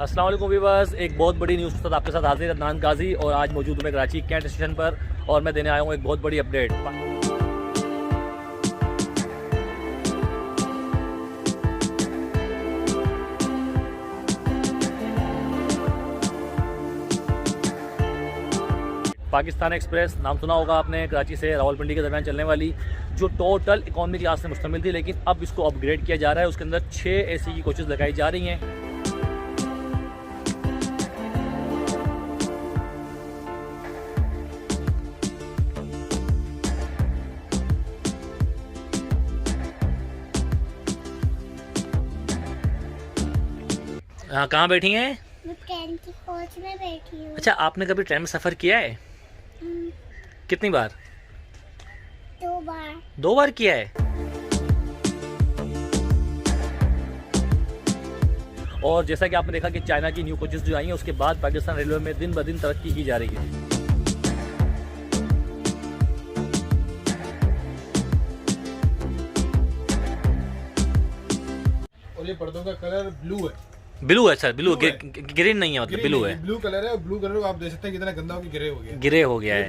अस्सलाम वालेकुम व्यूअर्स, एक बहुत बड़ी न्यूज़ के साथ आपके साथ हाजिर अदनान गाजी। और आज मौजूद हूँ मैं कराची कैंट स्टेशन पर और मैं देने आया हूँ एक बहुत बड़ी अपडेट। पाकिस्तान एक्सप्रेस नाम सुना होगा आपने, कराची से रावलपिंडी के दरमियान चलने वाली, जो टोटल इकॉनमी क्लास से मुश्तमिल थी, लेकिन अब इसको अपग्रेड किया जा रहा है। उसके अंदर 6 AC की कोचेज़ लगाई जा रही हैं। हाँ, कहाँ बैठी हैं? मैं ट्रेन की कोच में बैठी हूँ। अच्छा, आपने कभी ट्रेन में सफ़र किया है? कितनी बार? 2 बार। 2 बार किया है। और जैसा कि आपने देखा कि चाइना की न्यू कोचेस जो आई हैं, उसके बाद पाकिस्तान रेलवे में दिन ब दिन तरक्की की जा रही है। और ये पर्दों का कलर ब्लू है। ब्लू है सर, ब्लू, ग्रीन नहीं है, मतलब ब्लू है। ब्लू कलर है और ब्लू कलर को आप देख सकते हैं कितना गंदा हो कि ग्रे हो गया। ग्रे हो गया है।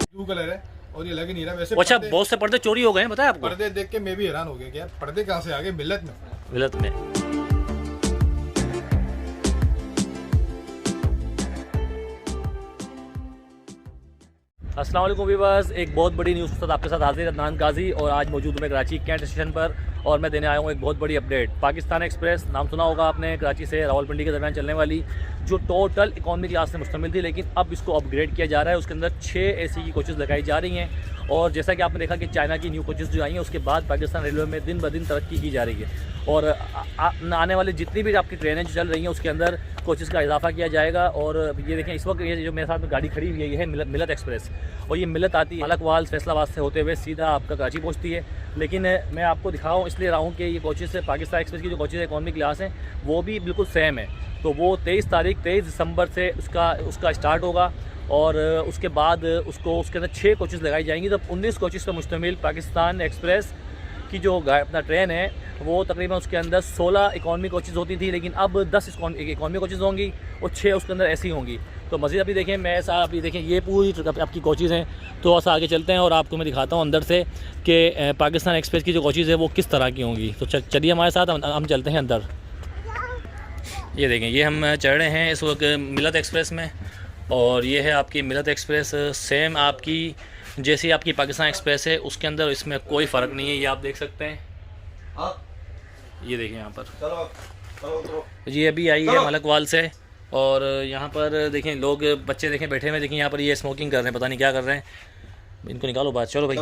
ब्लू कलर है और ये लग नहीं रहा वैसे। अच्छा, बहुत से पर्दे चोरी हो गए हैं, पता है आपको? पर्दे देख के मैं भी हैरान हो गया कि यार पर्दे कहाँ से आ गए मिल्लत में। मिलत में। अस्सलाम वालेकुम व्यूअर्स, एक बहुत बड़ी न्यूज़ के साथ आपके साथ हाजिर अदनान गाजी। और आज मौजूद हूँ मैं कराची कैंट स्टेशन पर और मैं देने आया हूँ एक बहुत बड़ी अपडेट। पाकिस्तान एक्सप्रेस नाम सुना होगा आपने, कराची से रावलपिंडी के दरमियान चलने वाली, जो टोटल इकॉनमी क्लास से मुश्तमिल थी, लेकिन अब इसको अपग्रेड किया जा रहा है। उसके अंदर 6 AC की कोचेज़ लगाई जा रही हैं। और जैसा कि आपने देखा कि चाइना की न्यू कोचेज़ जो आई हैं, उसके बाद पाकिस्तान रेलवे में दिन ब दिन तरक्की की जा रही है। और आने वाली जितनी भी आपकी ट्रेनें चल रही हैं, उसके अंदर कोचेज़ का इजाफा किया जाएगा। और ये देखें, इस वक्त ये जो मेरे साथ में गाड़ी खड़ी हुई है, ये है मिलत एक्सप्रेस। और ये मिलत आती है मलकवाल फैसलाबाद से होते हुए सीधा आपका कराची पहुँचती है। लेकिन मैं आपको दिखाऊँ इसलिए रहा हूँ कि ये कोचेज़ से पाकिस्तान एक्सप्रेस की जो कोचेज़ इकॉनमी क्लास हैं, वो भी बिल्कुल सेम है। तो वो 23 दिसंबर से उसका स्टार्ट होगा। और उसके बाद उसके अंदर 6 कोचेज़ लगाई जाएंगी। तो 19 कोचेज़ पर मुश्तमिल पाकिस्तान एक्सप्रेस की जो अपना ट्रेन है, वो तकरीबन उसके अंदर 16 इकॉनमी कोचेज़ होती थी, लेकिन अब 10 इकॉनमी कोचेज़ होंगी और 6 उसके अंदर ऐसी होंगी। तो मज़ीद अभी देखें, मैं ऐसा अभी देखें, ये पूरी आपकी कोचेज़ हैं। तो ऐसा आगे चलते हैं और आपको मैं दिखाता हूँ अंदर से कि पाकिस्तान एक्सप्रेस की जो कोचेज़ है वो किस तरह की होंगी। तो चलिए हमारे साथ हम चलते हैं अंदर। ये देखें, ये हम चढ़ रहे हैं इस वक्त मिलत एक्सप्रेस में। और ये है आपकी मिलत एक्सप्रेस, सेम आपकी जैसी आपकी पाकिस्तान एक्सप्रेस है, उसके अंदर इसमें कोई फ़र्क नहीं है। ये आप देख सकते हैं। ये देखें यहाँ पर, ये अभी आई है मलकवाल से। और यहाँ पर देखें, लोग बच्चे देखें बैठे हुए, देखें यहाँ पर ये स्मोकिंग कर रहे हैं, पता नहीं क्या कर रहे हैं। इनको निकालो बाहर। चलो भाई,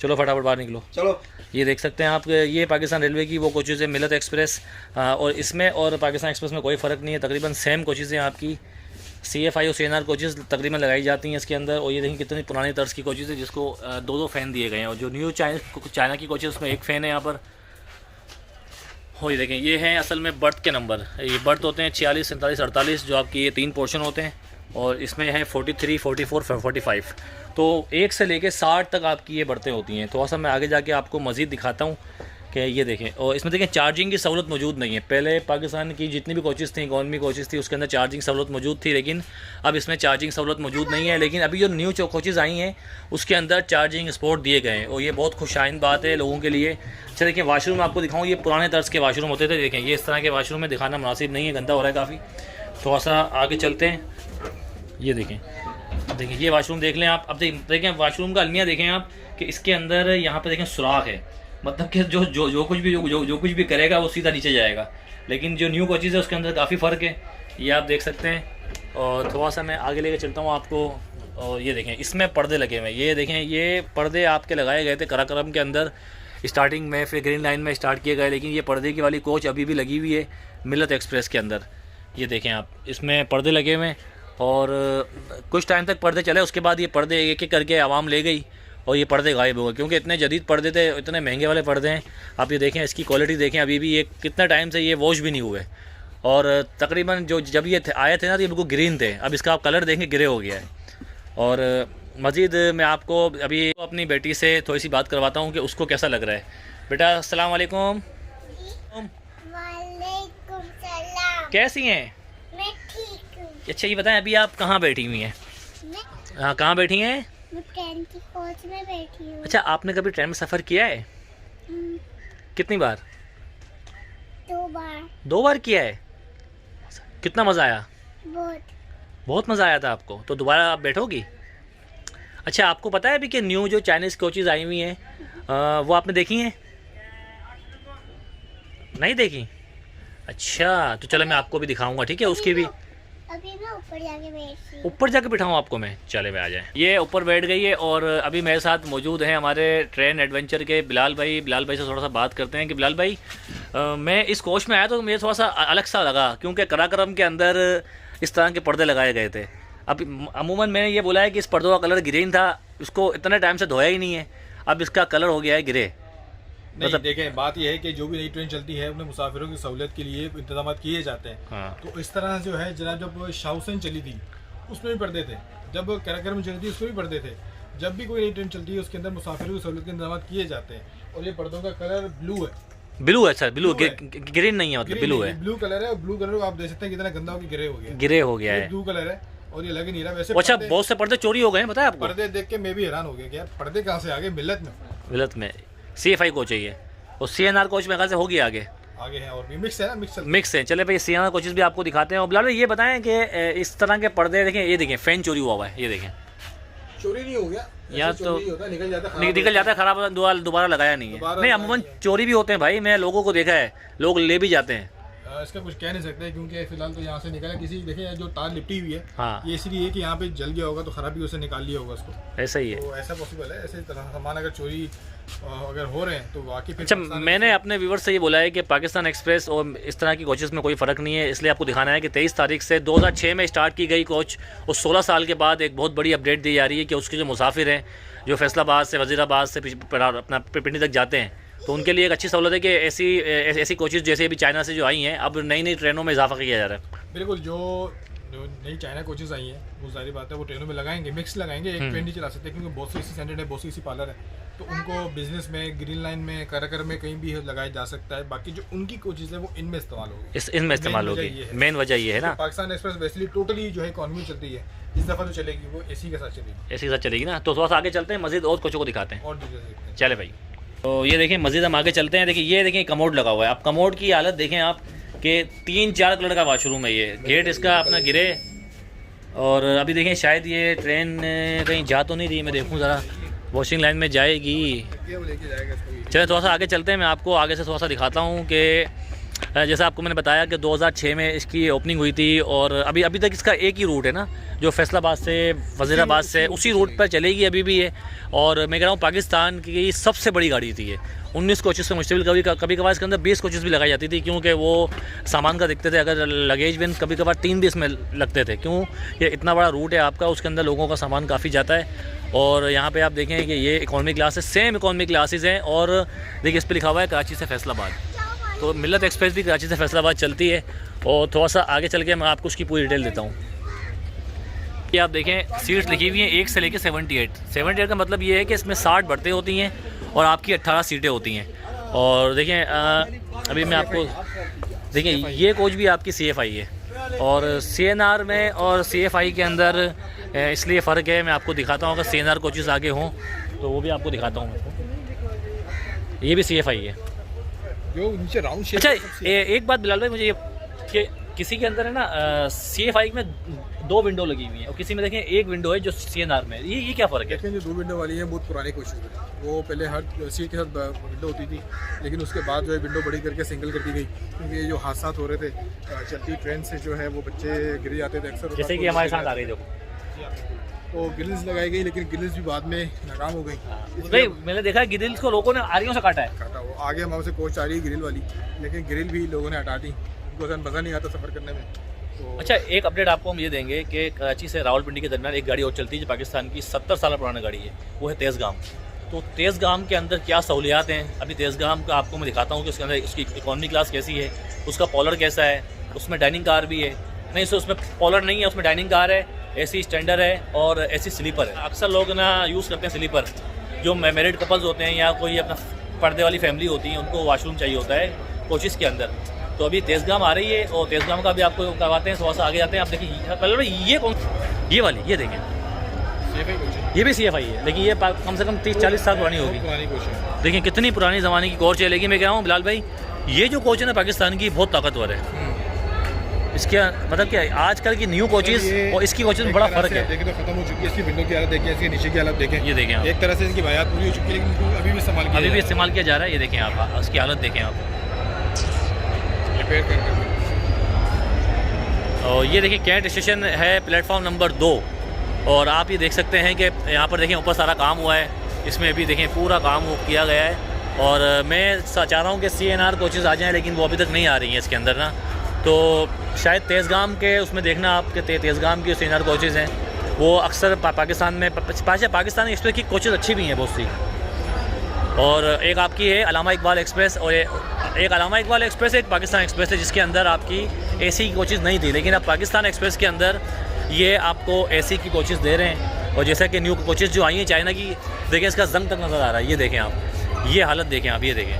चलो फटाफट बाहर निकलो। चलो, ये देख सकते हैं आप, ये पाकिस्तान रेलवे की वो कोचेज़ है मिलत एक्सप्रेस। और इसमें और पाकिस्तान एक्सप्रेस में कोई फ़र्क नहीं है, तकरीबन सेम कोचेज़ हैं आपकी। CFI और CNR कोचेज़ तकरीबन लगाई जाती हैं इसके अंदर। और ये देखिए कितनी पुरानी तर्ज की कोचेज़ है, जिसको 2-2 फ़ैन दिए गए हैं। और जो न्यू चाइना की कोचेज़, उसमें 1 फ़ैन है यहाँ पर। हो, ये देखें, ये हैं असल में बर्थ के नंबर। ये बर्थ होते हैं 46, 47, 48, जो आपकी ये 3 पोर्शन होते हैं। और इसमें है 43, 44, 45। तो 1 से लेके 60 तक आपकी ये बर्तें होती हैं। थोड़ा सा मैं आगे जाके आपको मज़ीद दिखाता हूँ कि ये देखें। और इसमें देखें, चार्जिंग की सहूलत मौजूद नहीं है। पहले पाकिस्तान की जितनी भी कोचेज़ थी, इकॉनमी कोचेज़ थी, उसके अंदर चार्जिंग सहूलत मौजूद थी, लेकिन अब इसमें चार्जिंग सहूलत मौजूद नहीं है। लेकिन अभी जो न्यू कोचेज़ आई हैं, उसके अंदर चार्जिंग स्पॉट दिए गए हैं। और ये बहुत खुशाइन बात है लोगों के लिए। अच्छा देखिए, वाशरूम आपको दिखाऊँ, ये पुराने तर्ज के वाशरूम होते थे। देखें, ये इस तरह के वाशरूम में दिखाना मुनासिब नहीं है, गंदा हो रहा है काफ़ी। थोड़ा सा आगे चलते हैं। ये देखें, देखिए ये वाशरूम देख लें आप। अब देखें वाशरूम का अलमिया देखें आप, कि इसके अंदर यहाँ पे देखें सुराख है, मतलब कि जो कुछ भी करेगा वो सीधा नीचे जाएगा। लेकिन जो न्यू कोचेज़ है उसके अंदर काफ़ी फ़र्क है, ये आप देख सकते हैं। और थोड़ा सा मैं आगे लेके चलता हूँ आपको। और ये देखें, इसमें पर्दे लगे हुए हैं। ये देखें, ये पर्दे आपके लगाए गए थे कराकरम के अंदर स्टार्टिंग में, फिर ग्रीन लाइन में स्टार्ट किए गए। लेकिन ये पर्दे की वाली कोच अभी भी लगी हुई है मिलत एक्सप्रेस के अंदर। ये देखें आप, इसमें पर्दे लगे हुए हैं। और कुछ टाइम तक पर्दे चले, उसके बाद ये पर्दे एक एक करके आवाम ले गई और ये पर्दे गायब हो गए, क्योंकि इतने जदीद पर्दे थे, इतने महंगे वाले पर्दे हैं। आप ये देखें, इसकी क्वालिटी देखें, अभी भी ये कितना टाइम से ये वॉश भी नहीं हुए। और तकरीबन जब ये आए थे ना, तो ये बिल्कुल ग्रीन थे। अब इसका आप कलर देखें, ग्रे हो गया है। और मज़ीद मैं आपको अभी अपनी बेटी से थोड़ी सी बात करवाता हूँ कि उसको कैसा लग रहा है। बेटा अस्सलाम वालेकुम। वालेकुम सलाम। कैसी हैं? मैं ठीक हूँ। अच्छा ये बताएं, अभी आप कहाँ बैठी हुई हैं? हाँ, कहाँ बैठी हैं? मैं ट्रेन की कोच में बैठी हूँ। अच्छा, आपने कभी ट्रेन में सफ़र किया है? कितनी बार? 2 बार। 2 बार किया है। कितना मज़ा आया? बहुत मज़ा आया था आपको, तो दोबारा आप बैठोगी? अच्छा, आपको पता है अभी कि न्यू जो चाइनीज़ कोचेज़ आई हुई हैं वो आपने देखी हैं? नहीं देखी? अच्छा, तो चलो मैं आपको भी दिखाऊंगा, ठीक है? उसकी भी अभी मैं ऊपर जाके बैठी हूँ। ऊपर जाके बिठाऊँ आपको मैं? चले मैं आ जाए। ये ऊपर बैठ गई है और अभी मेरे साथ मौजूद हैं हमारे ट्रेन एडवेंचर के बिलाल भाई। बिलाल भाई से थोड़ा सा बात करते हैं कि बिलाल भाई, मैं इस कोच में आया तो मुझे थोड़ा सा अलग सा लगा, क्योंकि कराक्रम के अंदर इस तरह के पर्दे लगाए गए थे। अब अमूमन मैंने ये बोला है कि इस पर्दों का कलर ग्रीन था, इसको इतने टाइम से धोया ही नहीं है, अब इसका कलर हो गया है ग्रे। नहीं, देखें, बात यह है कि जो भी नई ट्रेन चलती है उन्हें मुसाफिरों की सहूलियत के लिए इंतजाम किए जाते हैं। हाँ। तो इस तरह जो है जनाब, जब शाओसेन चली थी उसमें भी पर्दे थे, जब कराक्रम चली थी उसमें भी पर्दे थे। जब भी कोई नई ट्रेन चलती है उसके अंदर मुसाफिरों की सहूलियत के इंतजाम किए जाते हैं। और ये पर्दों का कलर ब्लू है। ब्लू है सर, ब्लू, ग्रीन नहीं है, मतलब ब्लू है। ब्लू कलर है, और ब्लू कलर आप देख सकते हैं कितना गंदा हो गया, ग्रे हो गया है। ब्लू कलर है और ये लग ही नहीं रहा वैसे। अच्छा, बहुत से पर्दे चोरी हो गए हैं, पता है आपको? पर्दे देख के मैं भी हैरान हो गया कि यार पर्दे कहाँ से आ गए मिलत में। CFI कोच है ये, और CNR कोच में कहाँ से होगी आगे है, और भी मिक्स है ना, मिक्स है। चले भाई, CNR कोचेस भी आपको दिखाते हैं। और बिलाल भाई ये बताएं कि इस तरह के पर्दे देखें, ये देखें फैन चोरी हुआ है, ये देखें। चोरी नहीं हो गया या तो निकल जाता है खराब, दोबारा लगाया नहीं है। नहीं, अमूमन चोरी भी होते हैं भाई, मैं लोगों को देखा है, लोग ले भी जाते हैं। इसका कुछ कह नहीं सकते क्योंकि फिलहाल तो यहाँ से निकला किसी, देखिए जो तार लिपटी हुई है। हाँ, ये इसलिए कि यहाँ पे जल गया होगा तो खराबी उसे निकाल लिया होगा उसको, ऐसा ही है। तो ऐसा पॉसिबल है। ऐसे तरह सामान अगर चोरी अगर हो रहे हैं तो वाकई। अच्छा, मैंने अपने व्यूवर्स से ये बोला है कि पाकिस्तान एक्सप्रेस और इस तरह की कोचेस में कोई फ़र्क नहीं है, इसलिए आपको दिखाना है कि 23 तारीख से 2006 में स्टार्ट की गई कोच, और 16 साल के बाद एक बहुत बड़ी अपडेट दी जा रही है कि उसके जो मुसाफिर हैं, जो फैसलाबाद से, वज़ीराबाद से अपना पिंडी तक जाते हैं, तो उनके लिए एक अच्छी सहूलत है कि ऐसी कोचेज़ जैसे अभी चाइना से जो आई हैं, अब नई ट्रेनों में इजाफा किया जा रहा है। बिल्कुल, जो नई चाइना कोचेज़ आई हैं वो जाहिर बात है वो ट्रेनों में लगाएंगे, मिक्स लगाएंगे, एक ट्रेन नहीं चला सकते क्योंकि बहुत सी स्टैंडर्ड है, बहुत सी पार्लर है, तो उनको बिजनेस में, ग्रीन लाइन में, कराकर में कहीं भी लगाया जा सकता है। बाकी जो उनकी कोचेज़ है वो इनमें इस्तेमाल होगी, इनमें इस्तेमाल होगी। मेन वजह ये है ना। पाकिस्तान एक्सप्रेस वैसे टोटली जो है इकोनॉमी चलती है, इस दफ़ा जो चलेगी वो AC के साथ चलेगी। AC के साथ चलेगी ना, तो थोड़ा सा आगे चलते हैं, मज़ीद और कोचों को दिखाते हैं। और देखते हैं, चले भाई। तो ये देखें, मज़ीद हम आगे चलते हैं। देखिए, ये देखें कमोड लगा हुआ है। अब कमोड की हालत देखें आप कि 3-4 कलर का वाशरूम है। ये गेट इसका अपना गिरे, और अभी देखें शायद ये ट्रेन कहीं जा तो नहीं रही, मैं देखूं ज़रा, वॉशिंग लाइन में जाएगी। चलिए थोड़ा सा आगे चलते हैं, मैं आपको आगे से थोड़ा सा दिखाता हूँ कि जैसा आपको मैंने बताया कि 2006 में इसकी ओपनिंग हुई थी, और अभी तक इसका एक ही रूट है ना, जो फैसलाबाद से, वज़ीराबाद से, उसी रूट पर चलेगी अभी भी ये। और मैं कह रहा हूँ पाकिस्तान की सबसे बड़ी गाड़ी थी ये, 19 कोचेस से मुश्तमिल। कभी कभार इसके अंदर 20 कोचेस भी लगाई जाती थी, क्योंकि वो सामान का दिखते थे। अगर लगेज भी कभी कभार 3 भी इसमें लगते थे, क्यों, ये इतना बड़ा रूट है आपका, उसके अंदर लोगों का सामान काफ़ी जाता है। और यहाँ पे आप देखें कि ये इकॉनमी क्लास है, सेम इकॉनमी क्लासेस हैं। और देखिए इस पर लिखा हुआ है कराची से फैसलाबाद, तो मिल्लत एक्सप्रेस भी कराची से फैसलाबाद चलती है। और थोड़ा सा आगे चल के मैं आपको उसकी पूरी डिटेल देता हूँ। ये आप देखें सीट्स लिखी हुई हैं 1 से लेकर 78 का मतलब ये है कि इसमें 60 बढ़ते होती हैं और आपकी 18 सीटें होती हैं। और देखें अभी मैं आपको देखें, ये कोच भी आपकी CFI है, और CNR में और CFI के अंदर इसलिए फ़र्क है। मैं आपको दिखाता हूँ, अगर CNR कोचेस आगे हों तो वो भी आपको दिखाता हूँ। ये भी CFI है जो नीचे राउंड शेप। अच्छा, एक बात बिलाल भाई, मुझे ये कि किसी के अंदर है ना CFI में 2 विंडो लगी हुई हैं, और किसी में देखें 1 विंडो है जो CNR में। ये क्या फ़र्क है? देखें, जो 2 विंडो वाली है बहुत पुरानी कोशिश है, वो पहले हर सीट के साथ विंडो होती थी, लेकिन उसके बाद जो है विंडो बड़ी करके सिंगल कर दी गई, क्योंकि जो हादसा हो रहे थे चलती ट्रेन से जो है वो बच्चे गिर जाते थे अक्सर, जैसे कि हमारे साथ आ रही देखो, तो ग्रिल्स लगाई गई, लेकिन ग्रिल्स भी बाद में नाकाम हो गई। भाई मैंने देखा ग्रिल्स को लोगों ने आरियों से काटा है। वो आगे हमारे से कोच आ रही है ग्रिल वाली, लेकिन ग्रिल भी लोगों ने हटा दी, उनको मज़ा नहीं आता सफ़र करने में। तो अच्छा, एक अपडेट आपको हम ये देंगे कि कराची से रावलपिंडी के दरमियान एक गाड़ी और चलती है जो पाकिस्तान की 70 साल पुरानी गाड़ी है, वो है तेज़गाम। तो तेज़गाम के अंदर क्या सहूलियात हैं, अभी तेज़गाम का आपको मैं दिखाता हूँ कि उसके अंदर उसकी इकॉनमी क्लास कैसी है, उसका पॉलर कैसा है, उसमें डाइनिंग कार भी है। नहीं सर, उसमें पॉलर नहीं है, उसमें डाइनिंग कार है, AC स्टैंडर्ड है और AC स्लीपर है। अक्सर लोग ना यूज़ करते हैं स्लीपर, जो मैरिड कपल्स होते हैं या कोई अपना पर्दे वाली फैमिली होती है, उनको वॉशरूम चाहिए होता है, कोचिज़ के अंदर। तो अभी तेज़गाम आ रही है और तेज़गाम का भी आपको करवाते हैं, थोड़ा सा आगे जाते हैं। आप देखिए पहले भाई ये कौन, ये वाली, ये देखें, ये भी CFI है, लेकिन ये कम से कम 30-40 साल पुरानी होगी। पुरानी कोच है, देखिए कितनी पुरानी ज़माने की कोच है। लेकिन मैं कह रहा हूँ बिलाल भाई, ये जो कोच है ना पाकिस्तान की, बहुत ताकतवर है। इसके मतलब क्या है, आजकल की न्यू कोचेज़ और इसकी कोचेज़ में बड़ा फ़र्क है। देखें तो खत्म हो चुकी है, इसकी विंडो की हालत देखें, इसके नीचे की हालत देखें, ये देखें आप, एक तरह से इसकी बायात पूरी हो चुकी है, लेकिन इनको अभी भी इस्तेमाल किया जा रहा है। ये देखें आप, उसकी हालत देखें आप, रिपेयर कर। और ये देखिए कैंट स्टेशन है, प्लेटफॉर्म नंबर 2। और आप ये देख सकते हैं कि यहाँ पर देखें ऊपर सारा काम हुआ है, इसमें अभी देखें पूरा काम किया गया है। और मैं चाह रहा हूँ कि CNR कोचेज़ आ जाएँ, लेकिन वो अभी तक नहीं आ रही हैं इसके अंदर ना। तो शायद तेज़गाम के उसमें देखना आपके तेज़गाम की CNR कोचेज़ हैं, वो अक्सर पाकिस्तान में पाकिस्तानी एक्सप्रेस की कोचेज़ अच्छी भी हैं बहुत सी। और एक आपकी है अलामा इकबाल एक्सप्रेस, और एक अलामा इकबाल एक्सप्रेस, एक पाकिस्तान एक्सप्रेस है, जिसके अंदर आपकी AC की कोचेज़ नहीं थी। लेकिन अब पाकिस्तान एक्सप्रेस के अंदर ये आपको AC की कोचेज़ दे रहे हैं। और जैसा कि न्यू कोचेज़ जो आई हैं चाइना की, देखें इसका जंग तक नज़र आ रहा है, ये देखें आप, ये हालत देखें आप, ये देखें।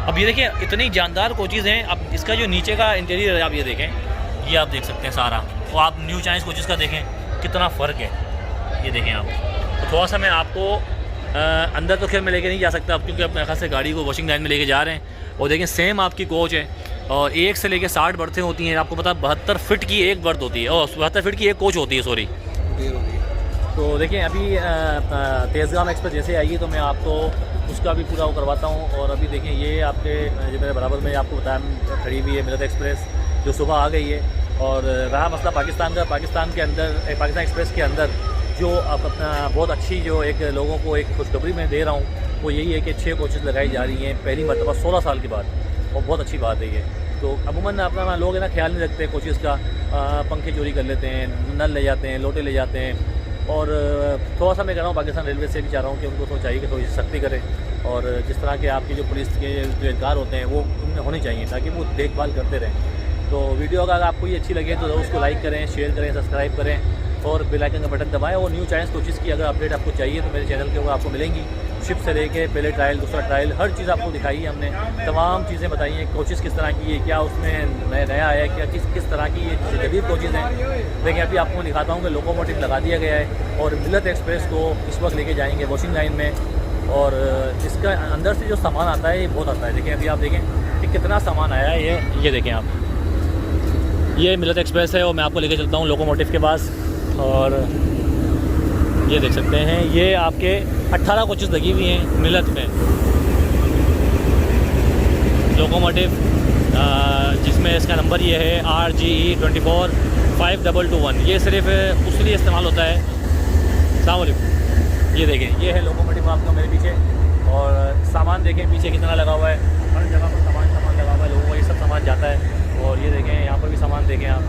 अब ये देखें इतनी जानदार कोचेज़ हैं। अब इसका जो नीचे का इंटीरियर है आप ये देखें, ये आप देख सकते हैं सारा। और आप न्यू चाइनीज़ कोचेज़ का देखें कितना फ़र्क है, ये देखें आप। तो थोड़ा सा मैं आपको अंदर तो खैर मैं लेके नहीं जा सकता अब, क्योंकि अपने खास से गाड़ी को वॉशिंग लाइन में लेके जा रहे हैं। और देखें सेम आपकी कोच है, और 1 से लेके 60 बर्थें होती हैं। आपको पता 72 फीट की एक बर्थ होती है, और 72 फीट की एक कोच होती है, सॉरी। तो देखिए अभी तेज़गाम एक्सप्रेस जैसे आई है तो मैं आपको उसका भी पूरा वो करवाता हूँ। और अभी देखें ये आपके जो मेरे बराबर में आपको बताया खड़ी हुई है मिलत एक्सप्रेस, जो सुबह आ गई है। और रहा मसला पाकिस्तान का, पाकिस्तान के अंदर पाकिस्तान एक्सप्रेस के अंदर जो अब अपना बहुत अच्छी जो एक लोगों को एक खुशखबरी मैं दे रहा हूँ, वो यही है कि 6 कोचेज़ लगाई जा रही हैं पहली मरतबा 16 साल के बाद, और बहुत अच्छी बात है ये। तो अमूमन अपना लोग है ना ख्याल नहीं रखते कोचेज़ का, पंखे चोरी कर लेते हैं, नल ले जाते हैं, लोटे ले जाते हैं। और थोड़ा सा मैं कह रहा हूँ पाकिस्तान रेलवे से भी चाह रहा हूँ कि उनको तो चाहिए कि थोड़ी सी सख्ती करें, और जिस तरह के आपकी जो पुलिस के जो एहलकार होते हैं वो उनमें होने चाहिए, ताकि वो देखभाल करते रहें। तो वीडियो अगर आपको ये अच्छी लगे तो उसको लाइक करें, शेयर करें, सब्सक्राइब करें, और बेल आइकन का बटन दबाएं। और न्यू चाइनीज़ कोचेज़ की अगर अपडेट आपको चाहिए तो मेरे चैनल के ऊपर आपको मिलेंगी। शिफ्ट से लेके पहले ट्रायल, दूसरा ट्रायल, हर चीज़ आपको दिखाई है हमने, तमाम चीज़ें बताई हैं। कोचेज़ किस तरह की है, क्या उसमें नया आया है, क्या किस तरह की ये जदीद कोचेज़ हैं। देखिए अभी आपको दिखाता हूँ कि लोकोमोटिव लगा दिया गया है, और मिलत एक्सप्रेस को इस वक्त लेके जाएंगे वॉशिंग लाइन में। और इसका अंदर से जो सामान आता है ये बहुत आता है। देखिए अभी आप देखें कि कितना सामान आया है। ये देखें आप, ये मिलत एक्सप्रेस है, और मैं आपको लेके चलता हूँ लोकोमोटिव के पास। और ये देख सकते हैं ये आपके 18 कोचेज़ लगी हुई हैं मिलत में लोकोमोटिव, जिसमें इसका नंबर ये है RGE 24521। ये सिर्फ उस लिए इस्तेमाल होता है। अस्सलाम वालेकुम। ये देखें ये है लोकोमोटिव आपका मेरे पीछे, और सामान देखें पीछे कितना लगा हुआ है, हर जगह पर सामान लगा हुआ है, लोगों का ये सब सामान जाता है। और ये देखें यहाँ पर भी सामान देखें आप।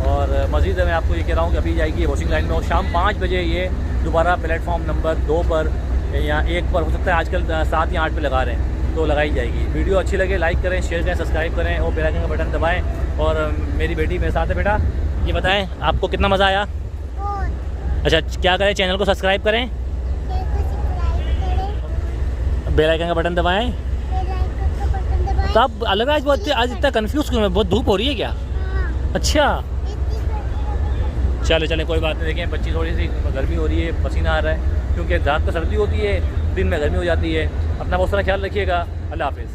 और मज़ीद मैं आपको ये कह रहा हूँ कि अभी जाएगी वॉशिंग लाइन में, और शाम 5 बजे ये दोबारा प्लेटफॉर्म नंबर 2 पर या 1 पर, हो सकता है आजकल 7 या 8 पे लगा रहे हैं, तो लगाई जाएगी। वीडियो अच्छी लगे लाइक करें, शेयर करें, सब्सक्राइब करें, और बेल आइकन का बटन दबाएं। और मेरी बेटी मेरे साथ है। बेटा ये बताएं आपको कितना मज़ा आया? अच्छा क्या करें, चैनल को सब्सक्राइब करें, बेल आइकन का बटन दबाएँ। तो आप अलग आज इतना कन्फ्यूज़ क्यों है? बहुत धूप हो रही है क्या? अच्छा चले कोई बात नहीं। देखें बच्ची थोड़ी सी गर्मी हो रही है, पसीना आ रहा है, क्योंकि रात को सर्दी होती है, दिन में गर्मी हो जाती है। अपना बहुत सारा ख्याल रखिएगा। अल्लाह हाफिज़।